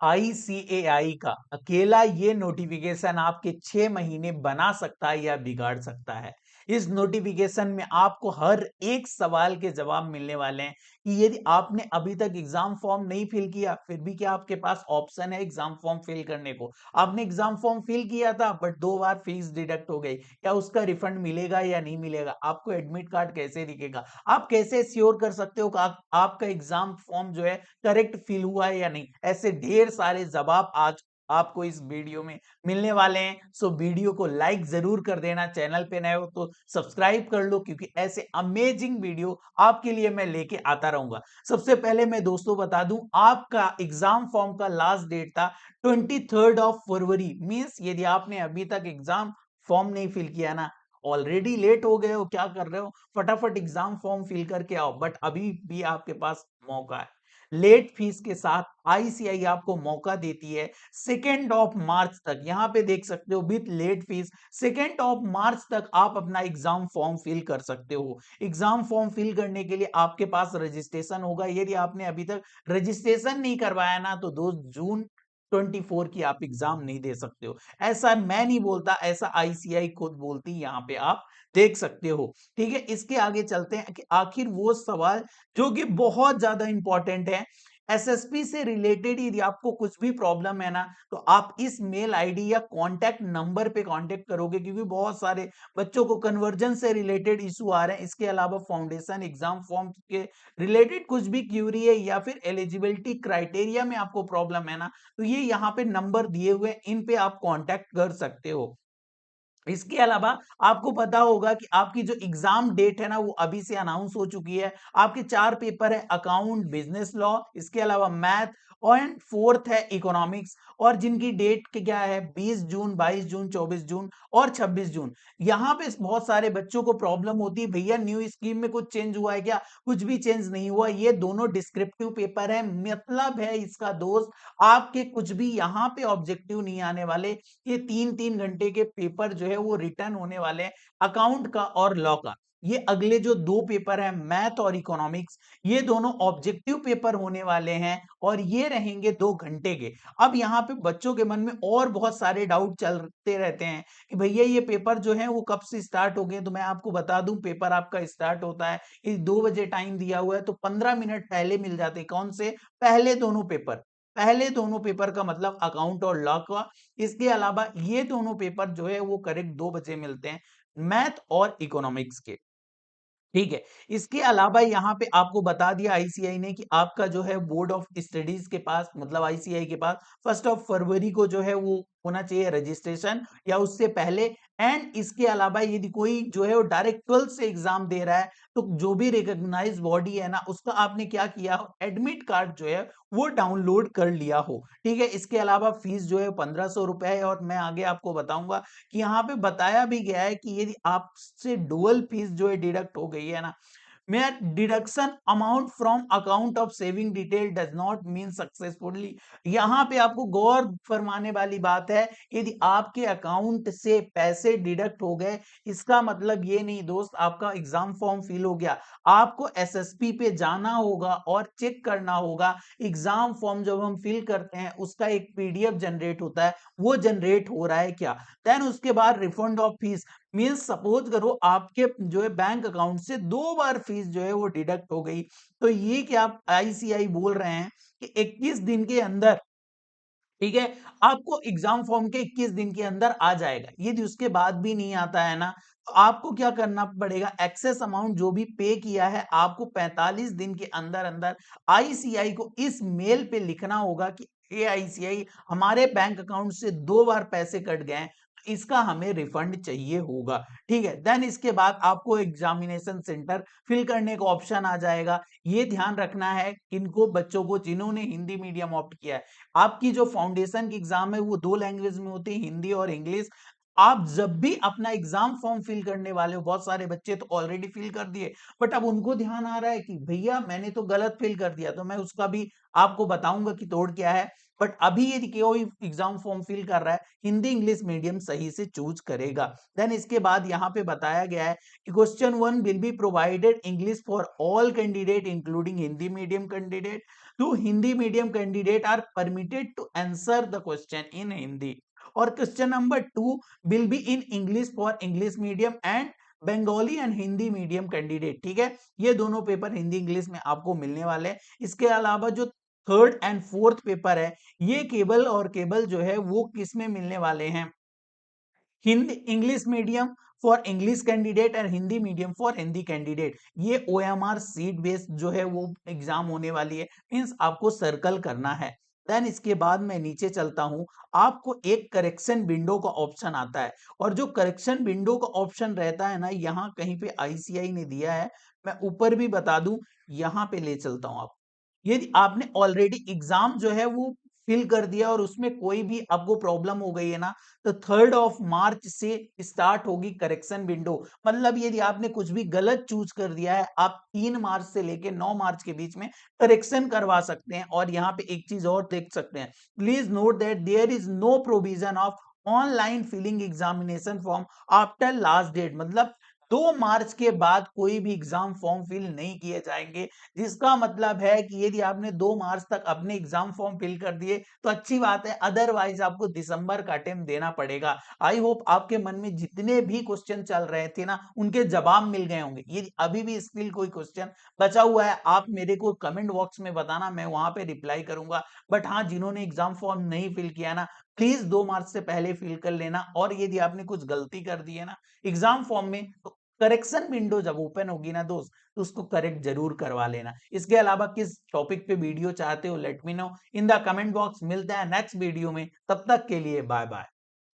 ICAI का अकेला ये नोटिफिकेशन आपके 6 महीने बना सकता है या बिगाड़ सकता है। इस नोटिफिकेशन में आपको हर एक सवाल के जवाब मिलने वाले हैं कि यदि आपने अभी तक एग्जाम फॉर्म नहीं फिल किया फिर भी क्या आपके पास ऑप्शन है एग्जाम फॉर्म फिल करने को। आपने एग्जाम फॉर्म फिल किया था बट 2 बार फीस डिडक्ट हो गई, क्या उसका रिफंड मिलेगा या नहीं मिलेगा? आपको एडमिट कार्ड कैसे दिखेगा? आप कैसे श्योर कर सकते हो कि आपका एग्जाम फॉर्म जो है करेक्ट फिल हुआ है या नहीं? ऐसे ढेर सारे जवाब आज आपको इस वीडियो में मिलने वाले हैं। सो वीडियो को लाइक जरूर कर देना, चैनल पे नए हो तो सब्सक्राइब कर लो क्योंकि ऐसे अमेजिंग वीडियो आपके लिए मैं लेके आता रहूंगा। सबसे पहले मैं दोस्तों बता दूं, आपका एग्जाम फॉर्म का लास्ट डेट था 23 फरवरी। मींस यदि आपने अभी तक एग्जाम फॉर्म नहीं फिल किया ना, ऑलरेडी लेट हो गए हो, क्या कर रहे हो, फटाफट एग्जाम फॉर्म फिल करके आओ। बट अभी भी आपके पास मौका है। लेट फीस के साथ आईसीआई आपको मौका देती है 2 मार्च तक। यहां पे देख सकते हो विथ लेट फीस 2 मार्च तक आप अपना एग्जाम फॉर्म फिल कर सकते हो। एग्जाम फॉर्म फिल करने के लिए आपके पास रजिस्ट्रेशन होगा। यदि आपने अभी तक रजिस्ट्रेशन नहीं करवाया ना तो 2 जून 24 की आप एग्जाम नहीं दे सकते हो। ऐसा मैं नहीं बोलता, ऐसा आईसीआई खुद बोलती, यहाँ पे आप देख सकते हो। ठीक है, इसके आगे चलते हैं कि आखिर वो सवाल जो कि बहुत ज्यादा इंपॉर्टेंट है, एसएसपी से रिलेटेड यदि आपको कुछ भी प्रॉब्लम है ना तो आप इस मेल आईडी या कांटेक्ट नंबर पे कांटेक्ट करोगे, क्योंकि बहुत सारे बच्चों को कन्वर्जन से रिलेटेड इशू आ रहे हैं। इसके अलावा फाउंडेशन एग्जाम फॉर्म के रिलेटेड कुछ भी क्यूरी है या फिर एलिजिबिलिटी क्राइटेरिया में आपको प्रॉब्लम है ना, तो ये यहाँ पे नंबर दिए हुए, इन पे आप कांटेक्ट कर सकते हो। इसके अलावा आपको पता होगा कि आपकी जो एग्जाम डेट है ना वो अभी से अनाउंस हो चुकी है। आपके 4 पेपर है, अकाउंट, बिजनेस लॉ, इसके अलावा मैथ और फोर्थ है इकोनॉमिक्स, और जिनकी डेट क्या है 20 जून, 22 जून, 24 जून और 26 जून। यहाँ पे बहुत सारे बच्चों को प्रॉब्लम होती है, भैया न्यू स्कीम में कुछ चेंज हुआ है क्या? कुछ भी चेंज नहीं हुआ, ये दोनों डिस्क्रिप्टिव पेपर है। मतलब है इसका दोस्त, आपके कुछ भी यहाँ पे ऑब्जेक्टिव नहीं आने वाले। ये 3-3 घंटे के पेपर जो है वो रिटर्न होने वाले हैं, अकाउंट का और लॉ का। ये अगले जो 2 पेपर हैं मैथ और इकोनॉमिक्स, ये दोनों ऑब्जेक्टिव पेपर होने वाले हैं और ये रहेंगे 2 घंटे के। अब यहाँ पे बच्चों के मन में और बहुत सारे डाउट चलते रहते हैं कि भैया ये पेपर जो है वो कब से स्टार्ट हो गए। तो मैं आपको बता दूं, पेपर आपका स्टार्ट होता है, इस 2 बजे टाइम दिया हुआ है तो 15 मिनट पहले मिल जाते हैं। कौन से? पहले दोनों पेपर। पहले दोनों पेपर का मतलब अकाउंट और लॉ का। इसके अलावा ये दोनों पेपर जो है वो करेक्ट 2 बजे मिलते हैं, मैथ और इकोनॉमिक्स के। ठीक है, इसके अलावा यहाँ पे आपको बता दिया आईसीआई ने कि आपका जो है बोर्ड ऑफ स्टडीज के पास, मतलब आईसीआई के पास 1 फरवरी को जो है वो होना चाहिए रजिस्ट्रेशन या उससे पहले। एंड इसके अलावा यदि कोई जो है वो डायरेक्ट 12th से एग्जाम दे रहा है तो जो भी रिकॉग्नाइज बॉडी है ना उसका आपने क्या किया हो, एडमिट कार्ड जो है वो डाउनलोड कर लिया हो। ठीक है, इसके अलावा फीस जो है 1500 रुपए है। और मैं आगे आपको बताऊंगा कि यहाँ पे बताया भी गया है कि यदि आपसे डुअल फीस जो है डिडक्ट हो गई है ना, मैं deduction amount from account of saving detail does not mean successfully. यहां पे आपको गौर फरमाने वाली बात है, यदि आपके अकाउंट से पैसे डिडक्ट हो गए इसका मतलब ये नहीं दोस्त आपका एग्जाम फॉर्म फिल हो गया। आपको एसएसपी पे जाना होगा और चेक करना होगा एग्जाम फॉर्म जब हम फिल करते हैं उसका एक पीडीएफ जनरेट होता है, वो जनरेट हो रहा है क्या। देन उसके बाद refund of fees, means suppose करो आपके जो है बैंक अकाउंट से 2 बार फीस जो है वो डिडक्ट हो गई, तो ये क्या आप आईसीआई बोल रहे हैं कि 21 दिन के अंदर, ठीक है, आपको एग्जाम फॉर्म के 21 दिन के अंदर आ जाएगा। यदि उसके बाद भी नहीं आता है ना तो आपको क्या करना पड़ेगा, एक्सेस अमाउंट जो भी पे किया है आपको 45 दिन के अंदर अंदर आईसीआई को इस मेल पे लिखना होगा कि ये आईसीआई हमारे बैंक अकाउंट से 2 बार पैसे कट गए हैं, इसका हमें रिफंड चाहिए होगा। ठीक है, देन इसके बाद आपको एग्जामिनेशन सेंटर फिल करने का ऑप्शन आ जाएगा। ये ध्यान रखना है किनको, बच्चों को जिन्होंने हिंदी मीडियम ऑप्ट किया है। आपकी जो फाउंडेशन की एग्जाम है वो 2 लैंग्वेज में होती है, हिंदी और इंग्लिश। आप जब भी अपना एग्जाम फॉर्म फिल करने वाले हो, बहुत सारे बच्चे तो ऑलरेडी फिल कर दिए बट अब उनको ध्यान आ रहा है कि भैया मैंने तो गलत फिल कर दिया, तो मैं उसका भी आपको बताऊंगा कि तोड़ क्या है। बट अभी यदि कोई एग्जाम फॉर्म फिल कर रहा है, हिंदी इंग्लिश मीडियम सही से चूज करेगा। देन इसके बाद यहाँ पे बताया गया है कि question 1 will be provided English for all candidate including Hindi medium candidate. तो Hindi medium candidate are permitted to answer the question in Hindi. और question number 2 will be in English for English medium and Bengali and Hindi medium candidate. ठीक है, ये दोनों paper Hindi English में आपको मिलने वाले हैं। इसके अलावा जो थर्ड एंड फोर्थ पेपर है, ये केबल और केबल जो है वो किस में मिलने वाले हैं, Hindi English medium for English candidate और Hindi medium for Hindi candidate. ये ओएमआर सीट बेस्ड जो है वो एग्जाम होने वाली है, मींस आपको सर्कल करना है। देन इसके बाद मैं नीचे चलता हूं, आपको एक करेक्शन विंडो का ऑप्शन आता है, और जो करेक्शन विंडो का ऑप्शन रहता है ना, यहाँ कहीं पे आईसीआई ने दिया है, मैं ऊपर भी बता दूं, यहाँ पे ले चलता हूं आप। यदि आपने ऑलरेडी एग्जाम जो है वो फिल कर दिया और उसमें कोई भी आपको प्रॉब्लम हो गई है ना, तो 3rd ऑफ मार्च से स्टार्ट होगी करेक्शन विंडो। मतलब यदि आपने कुछ भी गलत चूज कर दिया है, आप 3 मार्च से लेके 9 मार्च के बीच में करेक्शन करवा सकते हैं। और यहाँ पे एक चीज और देख सकते हैं, please note that there is no provision of online filling examination form after last date. मतलब 2 मार्च के बाद कोई भी एग्जाम फॉर्म फिल नहीं किए जाएंगे, जिसका मतलब है कि यदि आपने 2 मार्च तक अपने एग्जाम फॉर्म फिल कर दिए तो अच्छी बात है, अदरवाइज आपको दिसंबर का अटेम्प्ट देना पड़ेगा। आई होप आपके मन में जितने भी क्वेश्चन चल रहे थे ना, उनके जवाब मिल गए होंगे। यदि अभी भी स्टिल कोई क्वेश्चन बचा हुआ है, आप मेरे को कमेंट बॉक्स में बताना, मैं वहां पे रिप्लाई करूंगा। बट हाँ, जिन्होंने एग्जाम फॉर्म नहीं फिल किया ना, प्लीज 2 मार्च से पहले फिल कर लेना। और यदि आपने कुछ गलती कर दी है ना एग्जाम फॉर्म में, तो करेक्शन विंडो जब ओपन होगी ना दोस्त, तो उसको करेक्ट जरूर करवा लेना। इसके अलावा किस टॉपिक पे वीडियो चाहते हो, let me know in the comment box. मिलते हैं नेक्स्ट वीडियो में, तब तक के लिए बाय बाय।